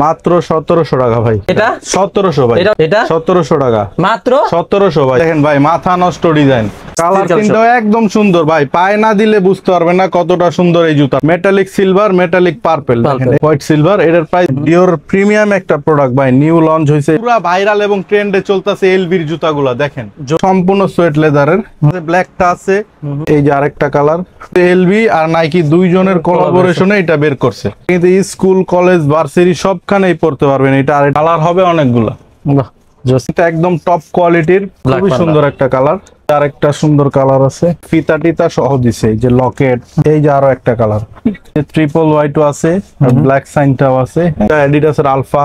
মাত্র 1700 টাকা ভাই। এটা 1700 ভাই। এটা 1700 টাকা মাত্র 1700 ভাই। দেখেন ভাই মাথা নষ্ট ডিজাইন, কালার কিন্তু একদম সুন্দর ভাই, পায়ে না দিলে বুঝতে পারবেন না কতটা সুন্দর এই জুতা। মেটালিক সিলভার, মেটালিক পার্পল, দেখেন হোয়াইট সিলভার। এটার প্রাইস ডিওর প্রিমিয়াম একটা প্রোডাক্ট ভাই, নিউ লঞ্চ হয়েছে, পুরো ভাইরাল এবং ট্রেন্ডে চলতেছে এলবির জুতাগুলো। দেখেন সম্পূর্ণ সোয়েট লেদারের, ব্ল্যাকটা আছে, এই যে আরেকটা কালার। এলবি আর নাইকি দুইজনের কোলাবোরেশনে এটা বের করছে, কিন্তু স্কুল কলেজ ভার্সিটি সবখানেই পড়তে পারবেন এটা। আর কালার হবে অনেকগুলা, এটা একদম টপ কোয়ালিটির, খুবই সুন্দর একটা কালার। আর একটা সুন্দর কালার আছে, ফিতা টিতা সহ দিছে, এই যে লকেট, এই যে আরো একটা কালার, ট্রিপল হোয়াইটও আছে, ব্ল্যাক সাইনটাও আছে। অ্যাডিডাসের আলফা,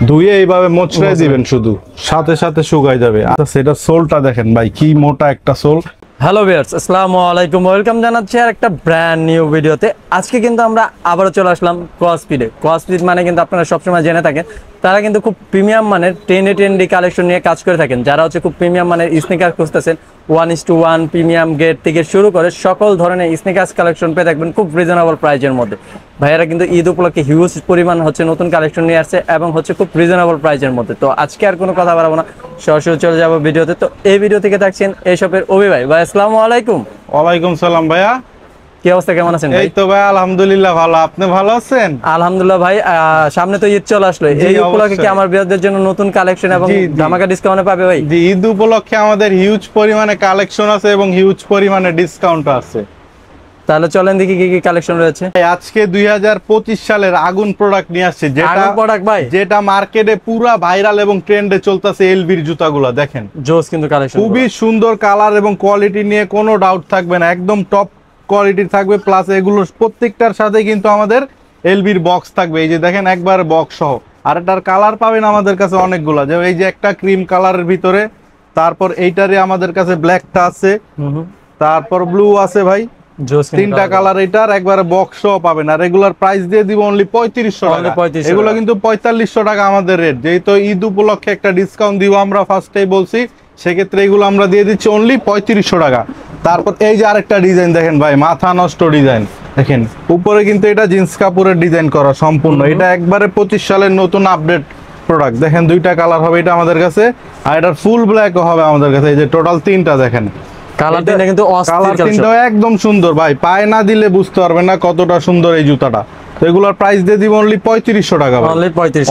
ধুয়ে এইভাবে মোচড়াই দিবেন, শুধু সাথে সাথে শুকাই যাবে। আচ্ছা সেটা সোলটা দেখেন ভাই, কি মোটা একটা সোল। হ্যালো ভিউয়ার্স, আসসালামু আলাইকুম, ওয়েলকাম জানাচ্ছি আর একটা ব্র্যান্ড নিউ ভিডিওতে। আজকে কিন্তু আমরা আবারও চলে আসলাম ক্রসফিডে। ক্রসফিড মানে কিন্তু আপনারা সবসময় জেনে থাকেন, তারা কিন্তু খুব প্রিমিয়াম মানের ট্রেন্ডি কালেকশন নিয়ে কাজ করে থাকেন। যারা হচ্ছে খুব প্রিমিয়াম মানের স্নিকার খুঁজতেছেন, 1:1 প্রিমিয়াম গ্রেড থেকে শুরু করে সকল ধরনের স্নিকার্স কালেকশন পেয়ে থাকবেন খুব রিজনেবল প্রাইজের মধ্যে। ভাইয়ারা কিন্তু ঈদ উপলক্ষে হিউজ পরিমাণ হচ্ছে নতুন কালেকশন নিয়ে আসছে এবং হচ্ছে খুব রিজনেবল প্রাইজের মধ্যে। তো আজকে আর কোনো কথা বাড়াবো না, সরাসরি চলে যাবো ভিডিওতে। তো এই ভিডিও থেকে দেখছেন এই শপের অভি ভাই। ভাই আসসালামু আলাইকুম। ওয়ালাইকুম সালাম ভাইয়া, কি অবস্থা, কেমন আছেন? এই তো ভাই আলহামদুলিল্লাহ ভালো, আপনি ভালো আছেন? আলহামদুলিল্লাহ ভাই, সামনে তো ঈদ চলে আসলো, এই উপলক্ষে কি আমার বিয়ারদের জন্য নতুন কালেকশন এবং ধামাকা ডিসকাউন্টে পাবে ভাই? জি, ঈদ উপলক্ষে আমাদের হিউজ পরিমাণে কালেকশন আছে এবং হিউজ পরিমাণে ডিসকাউন্ট আছে। তাহলে চলেন দেখি কি কি কালেকশন রয়েছে। আজকে 2025 সালের আগুন প্রোডাক্ট নিয়ে আসছে, যেটা মার্কেটে পুরা ভাইরাল এবং ট্রেন্ডে চলতেছে এলবির জুতাগুলো। দেখেন জোস কিন্তু কালেকশন, খুবই সুন্দর কালার এবং কোয়ালিটি নিয়ে কোনো ডাউট থাকবে না, একদম টপ কোয়ালিটির থাকবে। প্লাস এগুলো প্রত্যেকটার সাথে কিন্তু আমাদের এলবির বক্স থাকবে, এই যে দেখেন একবার বক্স সহ। আর এটার কালার পাবেন আমাদের কাছে অনেকগুলা, যে এই যে একটা ক্রিম কালারের ভিতরে, তারপর এইটারে আমাদের কাছে ব্ল্যাকটা আছে, তারপর ব্লু আছে ভাই, তিনটা কালার। এটার একবারে বক্স পাবেন। আর রেগুলার প্রাইস দিয়ে দিব অনলি 3500 টাকা। এগুলো কিন্তু 4500 টাকা আমাদের রেট, যেহেতু ঈদ উপলক্ষে একটা ডিসকাউন্ট দিব আমরা, ফার্স্টেই বলছি, সেক্ষেত্রে এগুলো আমরা দিয়ে দিচ্ছি অনলি 3500 টাকা। তারপর এই যে আরেকটা ডিজাইন দেখেন ভাই, মাথা নষ্ট ডিজাইন। দেখেন উপরে কিন্তু এটা জিন্স কাপড়ের ডিজাইন করা সম্পূর্ণ, এটা একবারে 25 সালের নতুন আপডেট প্রোডাক্ট। দেখেন দুইটা কালার হবে এটা আমাদের কাছে, আর এটার ফুল ব্ল্যাক হবে আমাদের কাছে। এই যে টোটাল তিনটা দেখেন, কালার তিনটা একদম সুন্দর ভাই, পায়ে না দিলে বুঝতে পারবেন না কতটা সুন্দর এই জুতাটা। তো এগুলোর প্রাইস দিয়ে দিব অনলি 3500 টাকা,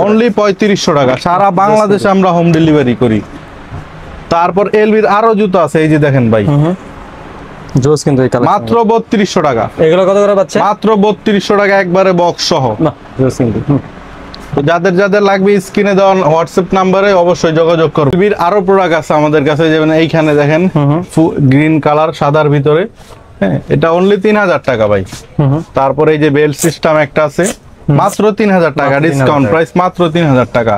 অনলি 3500 টাকা। সারা বাংলাদেশে আমরা হোম ডেলিভারি করি। তারপর এলবির আরো জুতো আছে, এই যে দেখেন ভাই, জোস কিন্তু এই কালেকশন মাত্র 3200 টাকা। এগুলো কত করে পাচ্ছে? মাত্র 3200 টাকা, একবারে বক্স সহ। জোস কিন্তু। তো যাদের যাদের লাগবে স্ক্রিনে দেওয়া হোয়াটসঅ্যাপ নাম্বারে অবশ্যই যোগাযোগ করুন। এলবির আরো প্রোডাক্ট আছে আমাদের কাছে, যেমন এইখানে দেখেন গ্রিন কালার সাদার ভিতরে, হ্যাঁ এটা অনলি 3000 টাকা ভাই। তারপরে এই যে বেল্ট সিস্টেম একটা আছে, মাত্র 3000 টাকা, ডিসকাউন্ট প্রাইস মাত্র 3000 টাকা।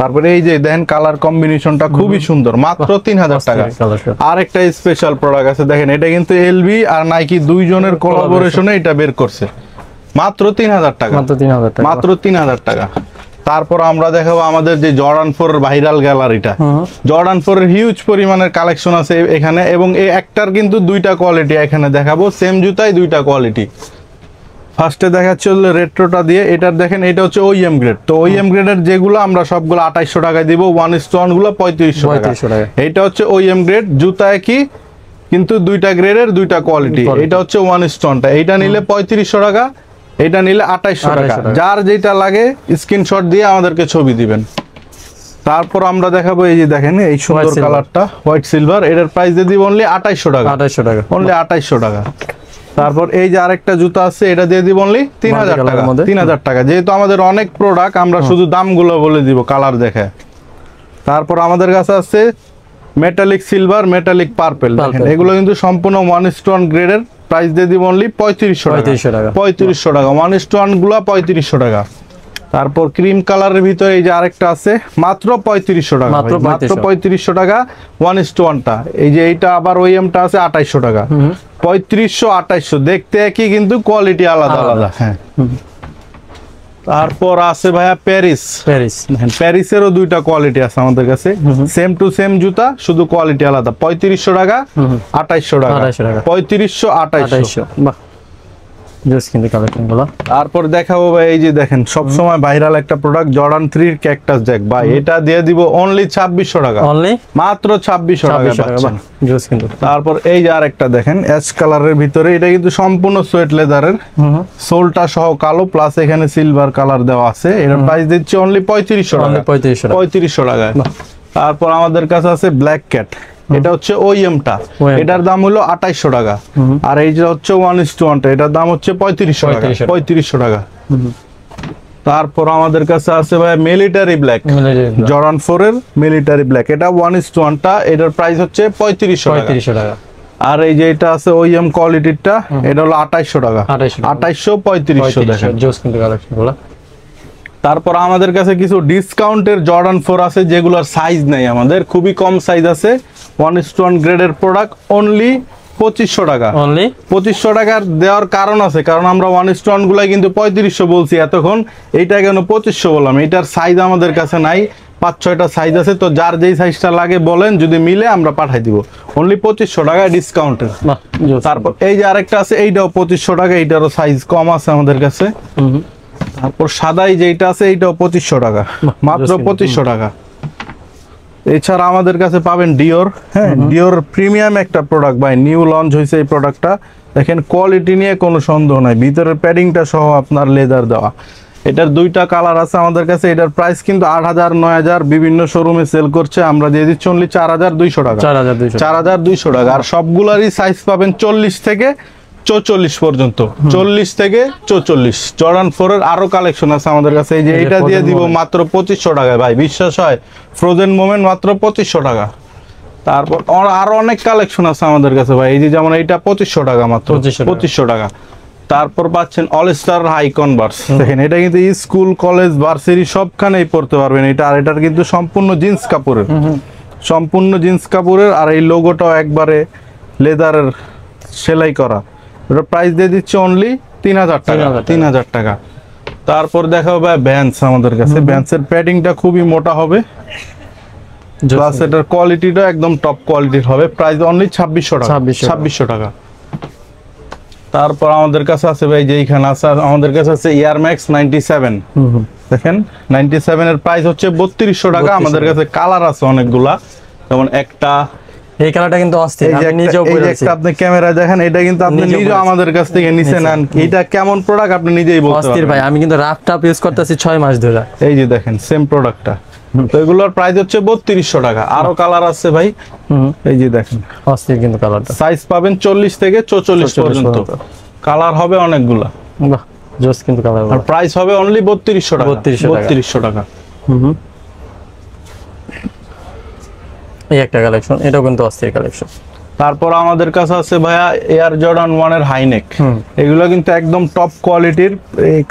তারপরে এই যে দেখেন কালার কম্বিনেশনটা খুবই সুন্দর, মাত্র 3000 টাকা। আর একটা স্পেশাল প্রোডাক্ট আছে দেখেন, এটা কিন্তু এলবি আর নাইকি দুইজনের কোলাবোরেশনে এটা বের করছে, মাত্র 3000 টাকা, মাত্র 3000 টাকা। তারপর আমরা দেখাবো আমাদের যে জর্ডান 4 ভাইরাল গ্যালারিটা। জর্ডান 4 এর হিউজ পরিমাণের কালেকশন আছে এখানে, এবং এই একটার কিন্তু দুইটা কোয়ালিটি এখানে দেখাবো, সেম জুতাই দুইটা কোয়ালিটি। ফার্স্টে দেখাচ্ছে হলো রেট্রোটা দিয়ে, এটার দেখেন এটা হচ্ছে ওইএম গ্রেড। তো ওইএম গ্রেডের যেগুলো আমরা সবগুলো 2800 টাকায় দিব, 1:1 গুলো 3500 টাকা। এইটা হচ্ছে ওইএম গ্রেড জুতা, একই কিন্তু দুইটা গ্রেডের দুইটা কোয়ালিটি। এটা হচ্ছে 1:1টা, এইটা নিলে 3500 টাকা, এইটা নিলে 2800 টাকা। যার যেটা লাগে স্ক্রিনশট দিয়ে আমাদেরকে ছবি দিবেন। তারপর আমরা দেখাবো এই যে দেখেন এই সুন্দর কালারটা, হোয়াইট সিলভার, এটার প্রাইস দিয়ে দিব অনলি 2800 টাকা, অনলি 2800 টাকা। তারপর এই যে আরেকটা জুতা আছে, এটা দিয়ে দিব অনলি 3000 টাকা, 3000 টাকা। যেহেতু আমাদের অনেক প্রোডাক্ট, আমরা শুধু দামগুলো বলে দিব কালার দেখে। তারপর আমাদের কাছে আছে মেটালিক সিলভার, মেটালিক পার্পল, দেখেন এগুলো কিন্তু সম্পূর্ণ 1:1 গ্রেডের। প্রাইস দিয়ে দিব অনলি 3500 টাকা, 3500 টাকা। 1:1 গুলা 3500 টাকা। তারপর ক্রিম কালারের ভিতরে এই যে আরেকটা আছে, মাত্র 3500 টাকা, মাত্র 3500 টাকা 1:1টা। এই যে এইটা আবার ওইএমটা আছে 2800 টাকা, 3500 2800, দেখতে একই কিন্তু কোয়ালিটি আলাদা আলাদা। হ্যাঁ, তারপর আছে ভাইয়া প্যারিসেরও দুইটা কোয়ালিটি আছে আমাদের কাছে, সেম টু সেম জুতা, শুধু কোয়ালিটি আলাদা। 3500 টাকা 2800 টাকা, 3500 2800। জাস্ট কিন্তু কালেকশন গুলো। তারপর দেখাবো ভাই এই যে দেখেন সব সময় ভাইরাল একটা প্রোডাক্ট জর্ডান 3 এর ক্যাকটাস জ্যাক ভাই, এটা দিয়ে দিব অনলি 2600 টাকা, অনলি মাত্র 2600 টাকা পাচ্ছেন। জাস্ট কিন্তু। তারপর এই যে আরেকটা দেখেন অ্যাশ কালারের ভিতরে, এটা কিন্তু সম্পূর্ণ সোয়েট লেদারের, সোলটা সহ কালো প্লাস এখানে সিলভার কালার দেওয়া আছে। এর প্রাইস দিচ্ছি অনলি 3500 টাকা, 3500 টাকায়। তারপর আমাদের কাছে আছে ব্ল্যাক ক্যাট, এটা হচ্ছে ওইএমটা, এটার দাম হলো 2800 টাকা। আর এই যে হচ্ছে 1:1 টা, এটার দাম হচ্ছে 3500 টাকা। তারপর আমাদের কাছে আছে ভাই মিলিটারি ব্ল্যাক, জর্ডান 4 এর মিলিটারি ব্ল্যাক, এটা 1:1 টা, এটার প্রাইস হচ্ছে 3500 টাকা। আর এই যে এটা আছে ওইএম কোয়ালিটিটা, এটা হলো 2800 টাকা, 2800 3500 দেখেন। তারপর আমাদের কাছে কিছু ডিসকাউন্টের জর্ডান 4 আছে যেগুলোর সাইজ নেই, আমাদের খুবই কম সাইজ আছে, 1:1 গ্রেডের প্রোডাক্ট, অনলি 2500 টাকা। 2500 টাকার দেওয়ার কারণ আছে, কারণ আমরা 1:1 গুলাই কিন্তু 3500 বলছি এতক্ষণ, এইটা কেন 2500 বললাম, এটার সাইজ আমাদের কাছে নাই, 5-6টা সাইজ আছে, তো যার যেই সাইজটা লাগে বলেন, যদি মিলে আমরা পাঠাই দিব, অনলি 2500 টাকা ডিসকাউন্টের। তারপর এই যে আরেকটা আছে, এইটাও 2500 টাকা, এইটারও সাইজ কম আছে আমাদের কাছে। তারপর সাদাই যেটা আছে এইটাও 2500 টাকা, মাত্র 2500 টাকা। এছাড়া আমাদের কাছে পাবেন ডিওর, হ্যাঁ ডিওর প্রিমিয়াম একটা প্রোডাক্ট ভাই, নিউ লঞ্চ হয়েছে এই প্রোডাক্টটা, দেখেন কোয়ালিটি নিয়ে কোনো সন্দেহ নাই, ভিতরের প্যাডিংটা সহ আপনার লেদার দেওয়া। এটার দুইটা কালার আছে আমাদের কাছে, এটার প্রাইস কিন্তু 8000 9000 বিভিন্ন শোরুমে সেল করছে, আমরা দিয়ে দিচ্ছি অনলি 4200 টাকা, 4200 টাকা। আর সবগুলারই সাইজ পাবেন 40 থেকে 44 পর্যন্ত, 40 থেকে 44। জর্ডান 4 এর আরো কালেকশন আছে আমাদের কাছে, এই যে এটা দিয়ে দিব মাত্র 2500 টাকায় ভাই, বিশ্বাস হয়? ফ্রোজেন মোমেন্ট মাত্র 2500 টাকা। তারপর আরো অনেক কালেকশন আছে আমাদের কাছে ভাই, এই যে যেমন এইটা 2500 টাকা, মাত্র 2500 টাকা। তারপর পাচ্ছেন অল স্টার হাই কনভার্স, দেখেন এটা কিন্তু স্কুল কলেজ ভার্সিটি সবখানেই পড়তে পারবেন এটা। আর এটার কিন্তু সম্পূর্ণ জিন্স কাপড়ের, সম্পূর্ণ জিন্স কাপড়ের, আর এই লোগোটাও একবারে লেদারের সেলাই করা। এটার প্রাইস দিয়ে দিচ্ছে অনলি 3000 টাকা, 3000 টাকা। তারপর দেখা হবে ভ্যান্স আমাদের কাছে, ভ্যান্সের প্যাডিংটা খুবই মোটা হবে, প্লাস এটার কোয়ালিটিটা একদম টপ কোয়ালিটির হবে, প্রাইস অনলি 2600 টাকা, 2600 টাকা। তারপর আমাদের কাছে আছে ভাই যে এইখানে আছে, আমাদের কাছে আছে এয়ার ম্যাক্স 97, দেখেন 97 এর প্রাইস হচ্ছে 3200 টাকা। আমাদের কাছে কালার আছে অনেকগুলা, যেমন একটা এই কালারটা কিন্তু অস্থির, আমি নিজেও পরেছি, আপনি ক্যামেরায় দেখেন, এটা কিন্তু আপনি নিজেও আমাদের কাছ থেকে নিছেন, এটা কেমন প্রোডাক্ট আপনি নিজেই বলতে পারবেন। অস্থির ভাই, আমি কিন্তু রাফ টাপ ইউজ করতেছি 6 মাস ধরে। এই যে দেখেন সেম প্রোডাক্টটা, তো এগুলোর প্রাইস হচ্ছে 3200 টাকা। আরো কালার আছে ভাই, এই যে দেখেন অস্থির কিন্তু কালারটা, সাইজ পাবেন 40 থেকে 44 পর্যন্ত, কালার হবে অনেকগুলা। বাহ জোস কিন্তু কালার, আর প্রাইস হবে অনলি 3200 টাকা, 3200 টাকা। এই একটা কালেকশন, এটাও কিন্তু অস্থির কালেকশন। তারপর আমাদের কাছে আছে ভাইয়া এয়ার জর্ডান 1 এর হাইনেক, এগুলো কিন্তু একদম টপ কোয়ালিটির,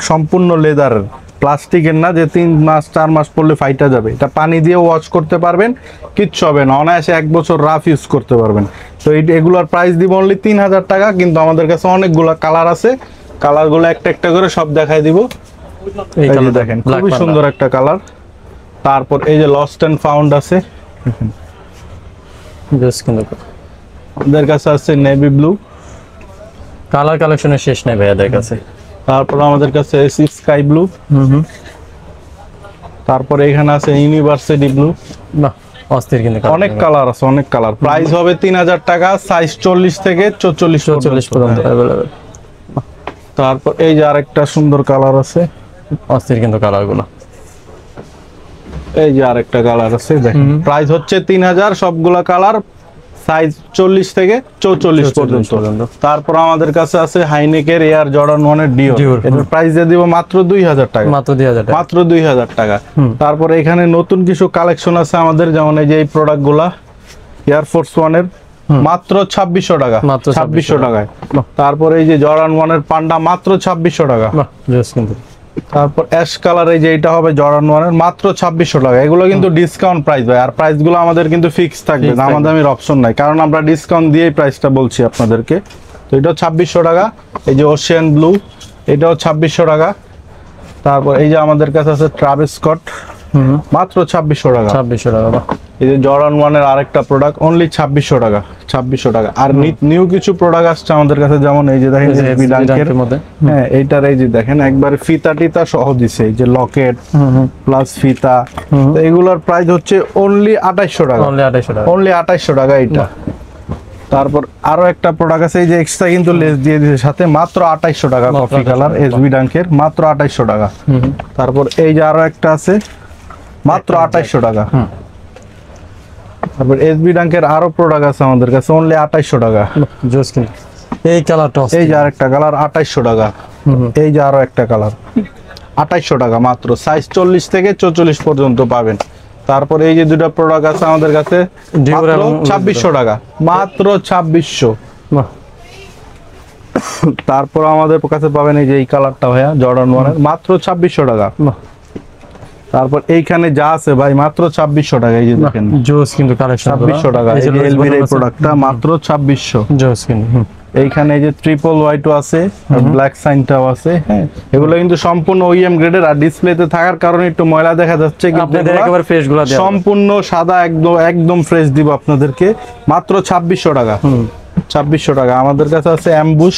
সম্পূর্ণ লেদারের, প্লাস্টিকের না যে 3 মাস 4 মাস পরলে ফাইটা যাবে। এটা পানি দিয়ে ওয়াশ করতে পারবেন, কিচ্ছু হবে না, অনায়াসে 1 বছর রাফ ইউজ করতে পারবেন। তো এগুলোর প্রাইস দিব অনলি 3000 টাকা। কিন্তু আমাদের কাছে অনেকগুলো কালার আছে, কালারগুলো একটা একটা করে সব দেখাই দিব। এই যে দেখেন খুবই সুন্দর একটা কালার। তারপর এই যে লস্ট এন্ড ফাউন্ড আছে, আমাদের কাছে আছে নেভি ব্লু, কালার কালেকশনের শেষ নেই ভাইয়াদের কাছে। তারপর আমাদের কাছে আছে স্কাই ব্লু, তারপর এখানে আছে ইউনিভার্সিটি ব্লু। বাহ অস্থির কিন্তু অনেক কালার আছে, অনেক কালার। প্রাইস হবে 3000 টাকা, সাইজ 40 থেকে 44 পর্যন্ত अवेलेबल। তারপর এই যে আরেকটা সুন্দর কালার আছে, অস্থির কিন্তু কালারগুলো। এই যে আরেকটা কালার আছে, দেখেন প্রাইস হচ্ছে 3000, সবগুলা কালার, সাইজ 40 থেকে 44 পর্যন্ত। তারপর আমাদের কাছে আছে হাইনেকের এয়ার জর্ডান 1 এর ডিওর, এর প্রাইস দিয়ে দিব মাত্র 2000 টাকা, মাত্র 2000 টাকা, মাত্র 2000 টাকা। তারপর এখানে নতুন কিছু কালেকশন আছে আমাদের, যেমন এই যে এই প্রোডাক্টগুলা এয়ার ফোর্স 1 এর মাত্র 2600 টাকা, 2600 টাকায়। তারপর এই যে জর্ডান 1 এর পান্ডা মাত্র 2600 টাকা। বাহ জোস কিন্তু। তারপর অ্যাশ কালার এই যে এটা হবে জর্ডান 1 এর মাত্র 2600 টাকা। এগুলো কিন্তু ডিসকাউন্ট প্রাইস ভাই, আর প্রাইসগুলো আমাদের কিন্তু ফিক্স থাকবে, দামাদামির অপশন নাই, কারণ আমরা ডিসকাউন্ট দিয়েই প্রাইসটা বলছি আপনাদেরকে। তো এটা 2600 টাকা। এই যে ওশিয়ান ব্লু, এটাও 2600 টাকা। তারপর এই যে আমাদের কাছে আছে ট্রাভিস স্কট, মাত্র 2600 টাকা, 2600 টাকা। এই যে জর্ডান 1 এর আরেকটা প্রোডাক্ট অনলি 2600 টাকা, 2600 টাকা। আর নিউ কিছু প্রোডাক্ট আসছে আমাদের কাছে, যেমন এই যে দেখেন এসবি ডাঙ্কের মধ্যে, হ্যাঁ এইটার এই যে দেখেন একবার ফিতা টিতা সহ দিছে, এই যে লকেট প্লাস ফিতা। তো এগুলোর প্রাইস হচ্ছে অনলি 2800 টাকা, অনলি 2800 টাকা, অনলি 2800 টাকা এইটা। তারপর আরো একটা প্রোডাক্ট আছে, এই যে এক্সট্রা কিন্তু লেস দিয়ে দিয়েছে সাথে, মাত্র 2800 টাকা, কফি কালার এসবি ডাঙ্কের, মাত্র 2800 টাকা। তারপর এই যে আরো একটা আছে, মাত্র 2800 টাকা। তারপর এসবি ডাঙ্কের আরো প্রোডাক্ট আছে আমাদের কাছে, অনলি 2800 টাকা। জোস কিন্তু এই কালারটা, এই যে আরেকটা কালার 2800 টাকা, এই যে আরো একটা কালার 2800 টাকা মাত্র, সাইজ 40 থেকে 44 পর্যন্ত পাবেন। তারপর এই যে দুটো প্রোডাক্ট আছে আমাদের কাছে, মাত্র 2600 টাকা, মাত্র 2600। তারপর আমাদের কাছে পাবেন এই যে এই কালারটা ভাইয়া জর্ডান 1 এর, মাত্র 2600 টাকা। তারপর এইখানে যা আছে ভাই মাত্র 2600 টাকা, এই যে দেখেন জোস কিন্তু কালেকশন 2600 টাকা, এই যে এলবির এই প্রোডাক্টটা মাত্র 2600। জোস কিন্তু এইখানে এই যে ট্রিপল হোয়াইটও আছে, ব্ল্যাক সাইনটাও আছে, হ্যাঁ এগুলো কিন্তু সম্পূর্ণ ওইএম গ্রেডের। আর ডিসপ্লেতে থাকার কারণে একটু ময়লা দেখা যাচ্ছে, কিন্তু আপনাদের একেবারে ফ্রেশ গুলো দেয়া সম্পূর্ণ সাদা, একদম একদম ফ্রেশ দিব আপনাদেরকে, মাত্র 2600 টাকা, 2600 টাকা। আমাদের কাছে আছে অ্যাম্বুশ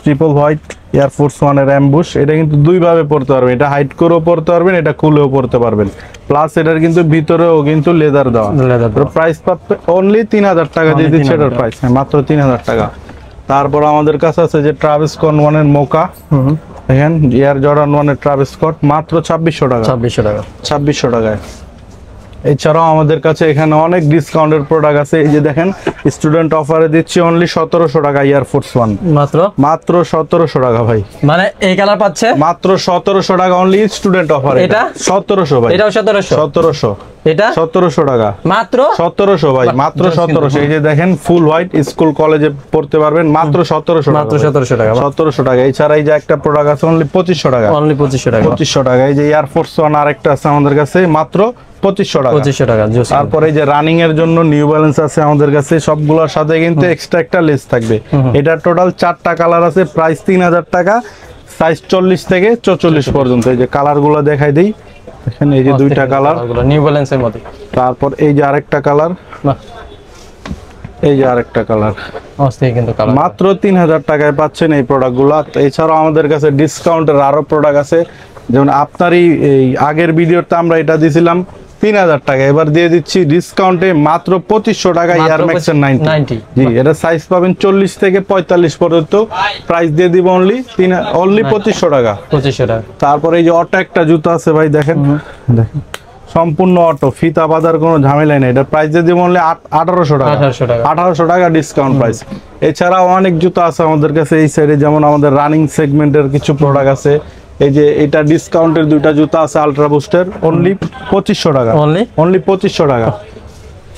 ট্রিপল হোয়াইট এয়ারফোর্স 1 এর অ্যাম্বুশ, এটা কিন্তু দুই ভাবে পড়তে পারবেন, এটা হাইট করেও পড়তে পারবেন, এটা খুলেও পড়তে পারবেন, প্লাস এটার কিন্তু ভিতরেও কিন্তু লেদার দেওয়া। প্রাইস পাবে অনলি 3000 টাকা দিয়ে দিচ্ছে এটার প্রাইস, মাত্র 3000 টাকা। তারপর আমাদের কাছে আছে যে ট্রাভিসকন 1 এর মোকা, দেখেন এয়ার জর্ডান 1 এর ট্রাভিসকট, মাত্র 2600 টাকা, 2600 টাকা, 2600 টাকায়। এছাড়াও আমাদের কাছে এখানে অনেক ডিসকাউন্টের প্রোডাক্ট আছে, এই যে দেখেন স্টুডেন্ট অফারে দিচ্ছি অনলি 1700 টাকা এয়ারফোর্স 1, মাত্র মাত্র 1700 টাকা ভাই, মানে এই কালার পাচ্ছে মাত্র 1700 টাকা অনলি স্টুডেন্ট অফারে। এটা 1700 ভাই, এটাও 1700, 1700, এটা 1700 টাকা, মাত্র 1700 ভাই, মাত্র 1700। এই যে দেখেন ফুল হোয়াইট স্কুল কলেজে পড়তে পারবেন, মাত্র 1700 মাত্র টাকা, 1700 টাকা, 1700 টাকা। এছাড়া এই যে একটা প্রোডাক্ট আছে অনলি 2500 টাকা, অনলি 2500 টাকা, 2500 টাকা। এই যে এয়ারফোর্স 1 আরেকটা আছে আমাদের কাছে, মাত্র 2500 টাকা, 2500 টাকা। তারপরে এই যে রানিং এর জন্য নিউ ব্যালেন্স আছে আমাদের কাছে, সবগুলোর সাথে কিন্তু এক্সট্রা একটা লেস থাকবে। এটা টোটাল 4টা কালার আছে, প্রাইস 3000 টাকা, সাইজ 40 থেকে 44 পর্যন্ত। এই যে কালার গুলো দেখাই দেই, এখানে এই যে দুইটা কালার নিউ ব্যালেন্সের মধ্যে। তারপর এই যে আরেকটা কালার, এই যে আরেকটা কালার, অস্থির কিন্তু কালার, মাত্র 3000 টাকায় পাচ্ছেন এই প্রোডাক্টগুলো। এছাড়াও আমাদের কাছে ডিসকাউন্টের আরো প্রোডাক্ট আছে, যেমন আপনারই এই আগের ভিডিওতে আমরা এটা দিছিলাম 3000 টাকা, এবার দিয়ে দিচ্ছি ডিসকাউন্টে মাত্র 2500 টাকা এয়ার ম্যাক্স এর 90। জি, এটা সাইজ পাবেন 40 থেকে 45 পর্যন্ত, প্রাইস দিয়ে দিব অনলি 2500 টাকা, 2500 টাকা। তারপরে এই যে অটো একটা জুতো আছে ভাই, দেখেন দেখেন সম্পূর্ণ অটো, ফিতা বাঁধার কোনো ঝামেলা নেই, এটা প্রাইস দিয়ে দিব অনলি 1800 টাকা, 1800 টাকা ডিসকাউন্ট প্রাইস। এছাড়াও অনেক জুতো আছে আমাদের কাছে এই সাইডে, যেমন আমাদের রানিং সেগমেন্টের কিছু প্রোডাক্ট আছে, এই যে এটা ডিসকাউন্টের দুইটা জুতা আছে আলট্রা বুস্টের, অনলি 2500 টাকা, অনলি 2500 টাকা।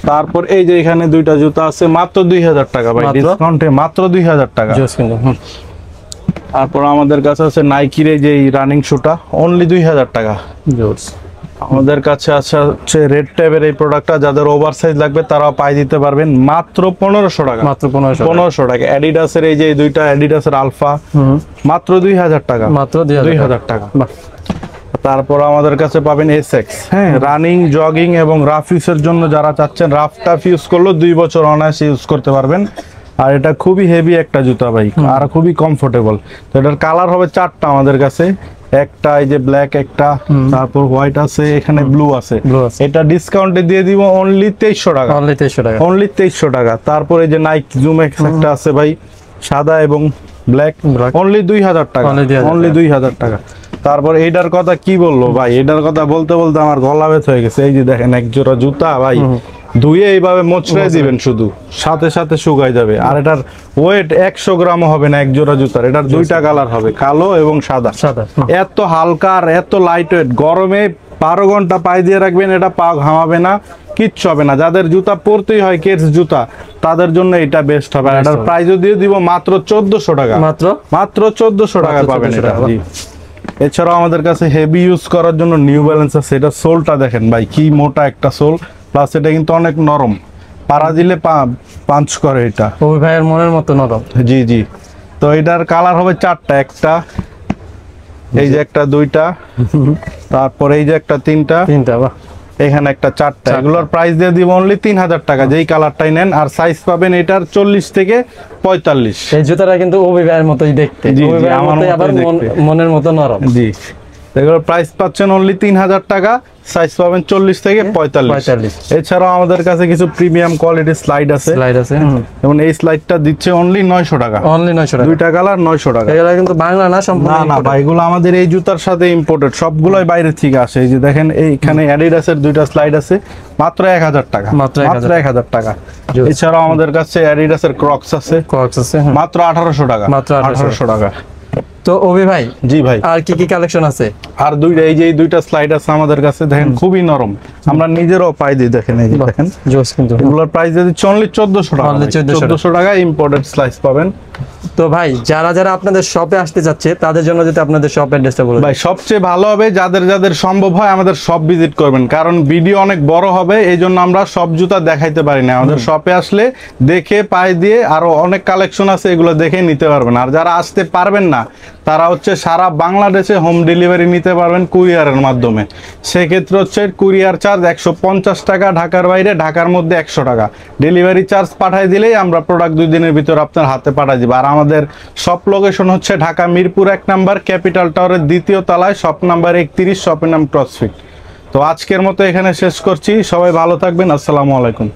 তারপর এই যে এখানে দুইটা জুতা আছে মাত্র 2000 টাকা ভাই, ডিসকাউন্টে মাত্র 2000 টাকা। তারপর আমাদের কাছে আছে নাইকির এই যে রানিং শুটা, অনলি 2000 টাকা। আমাদের কাছে আছে হচ্ছে রেড ট্যাবের এই প্রোডাক্টটা, যাদের ওভার সাইজ লাগবে তারাও পাই দিতে পারবেন মাত্র 1500 টাকা, মাত্র 1500 টাকা। অ্যাডিডাসের এই যে দুইটা অ্যাডিডাসের আলফা, মাত্র 2000 টাকা, মাত্র 2000 টাকা। তারপর আমাদের কাছে পাবেন এসএক্স, হ্যাঁ রানিং জগিং এবং রাফ ইউজের জন্য যারা চাচ্ছেন, রাফ টাফ ইউজ করলেও 2 বছর অনায়াসে ইউজ করতে পারবেন। আর এটা খুবই হেভি একটা জুতা ভাই, আর খুবই কমফোর্টেবল। তো এটার কালার হবে 4টা আমাদের কাছে, একটা এই যে ব্ল্যাক, একটা তারপর হোয়াইট আছে, এখানে ব্লু আছে। এটা ডিসকাউন্টে দিয়ে দিব অনলি 2300 টাকা, অনলি 2300 টাকা, অনলি 2300 টাকা। তারপর এই যে নাইকি জুম এক্স একটা আছে ভাই, সাদা এবং ব্ল্যাক, অনলি 2000 টাকা, অনলি 2000 টাকা। তারপর এইটার কথা কি বলবো ভাই, এটার কথা বলতে বলতে আমার গলা ব্যথা হয়ে গেছে। এই যে দেখেন এক জোড়া জুতা ভাই, ধুয়ে এইভাবে মোচড়ে দিবেন, শুধু সাথে সাথে শুকাই যাবে। আর এটার ওয়েট 100 গ্রামও হবে না এক জোড়া জুতার। এটার দুইটা কালার হবে, কালো এবং সাদা। এত হালকা আর এত লাইট ওয়েট, গরমে 12 ঘন্টা পায়ে দিয়ে রাখবেন, এটা পা ঘামাবে না, কিচ্ছু হবে না। যাদের জুতা পরতেই হয় কেটস জুতা, তাদের জন্য এটা বেস্ট হবে। এটার প্রাইসও দিয়ে দিব মাত্র 1400 টাকা, মাত্র 1400 টাকা পাবেন এটা। এছাড়াও আমাদের কাছে হেভি ইউজ করার জন্য নিউ ব্যালেন্স আছে। এটা সোলটা দেখেন ভাই, কি মোটা একটা সোল, প্লাস এটা কিন্তু অনেক নরম, পাড়া দিলে পাঞ্চ করে এটা, ওই ভাইয়ের মনের মতো নরম। জি জি। তো এটার কালার হবে 4টা, একটা এই যে একটা, দুইটা, তারপর এই যে একটা, তিনটা, এখানে একটা চারটা, এগুলোর প্রাইস দিয়ে দিব অনলি 3000 টাকা, যেই কালারটাই নেন। আর সাইজ পাবেন এটার 40 থেকে 45। এই জুতাটা কিন্তু ওবি ভাইয়ের মতোই দেখতে, জি, ওবি ভাইয়ের আমার মতোই আবার মতোই দেখতে। মনের মতো নরম। জি, এগুলোর প্রাইস পাচ্ছেন অনলি 3000 টাকা, সাইজ পাবেন 40 থেকে 45। এছাড়াও আমাদের কাছে কিছু প্রিমিয়াম কোয়ালিটির স্লাইড আছে, স্লাইড আছে, যেমন এই স্লাইডটা দিচ্ছে অনলি 900 টাকা, অনলি 900 টাকা। দুইটা কালার 900 টাকা। এগুলো কিন্তু বাংলা না, সম্পূর্ণ না না ভাই, এগুলো আমাদের এই জুতার সাথে ইম্পোর্টেড, সবগুলোই বাইরে থেকে আসে। এই যে দেখেন এইখানে অ্যাডিডাসের দুইটা স্লাইড আছে, মাত্র 1000 টাকা, মাত্র 1000 টাকা। এছাড়াও আমাদের কাছে অ্যাডিডাসের ক্রক্স আছে, ক্রক্স আছে, মাত্র 1800 টাকা, মাত্র 1800 টাকা। তো ওবি ভাই, জি ভাই, আর কি কি কালেকশন আছে? আর দুইটা, এই যে এই দুইটা স্লাইড আছে আমাদের কাছে, দেখেন খুবই নরম, আমরা নিজেরও পাই দিই। দেখেন এই যে দেখেন, জোস কিন্তু। এগুলোর প্রাইস যদি অনলি 1400 টাকা, Only 1400 টাকা ইম্পোর্টেড স্লাইস পাবেন। তো ভাই, যারা যারা আপনাদের শপে আসতে যাচ্ছে তাদের জন্য যদি আপনাদের শপ অ্যাড্রেসটা বলে দেন। ভাই সবচেয়ে ভালো হবে যাদের যাদের সম্ভব হয় আমাদের শপ ভিজিট করবেন, কারণ ভিডিও অনেক বড় হবে, এই জন্য আমরা সব জুতা দেখাইতে পারি না। আমাদের শপে আসলে দেখে পায়ে দিয়ে আরো অনেক কালেকশন আছে, এগুলো দেখে নিতে পারবেন। আর যারা আসতে পারবেন না তারা হচ্ছে সারা বাংলাদেশে হোম ডেলিভারি নিতে পারবেন কুরিয়ারের মাধ্যমে। সেক্ষেত্রে হচ্ছে কুরিয়ার চার্জ 150 টাকা, ঢাকার বাইরে, ঢাকার মধ্যে 100 টাকা। ডেলিভারি চার্জ পাঠাই দিলেই আমরা প্রোডাক্ট 2 দিনের ভিতর আপনার হাতে পাঠাই দিব। আর আমাদের শপ লোকেশন হচ্ছে ঢাকা মিরপুর 1 নাম্বার, ক্যাপিটাল টাওয়ারের 2য় তলায়, শপ নাম্বার 31, শপের নাম ক্রসফিট। তো আজকের মতো এখানে শেষ করছি, সবাই ভালো থাকবেন, আসসালামু আলাইকুম।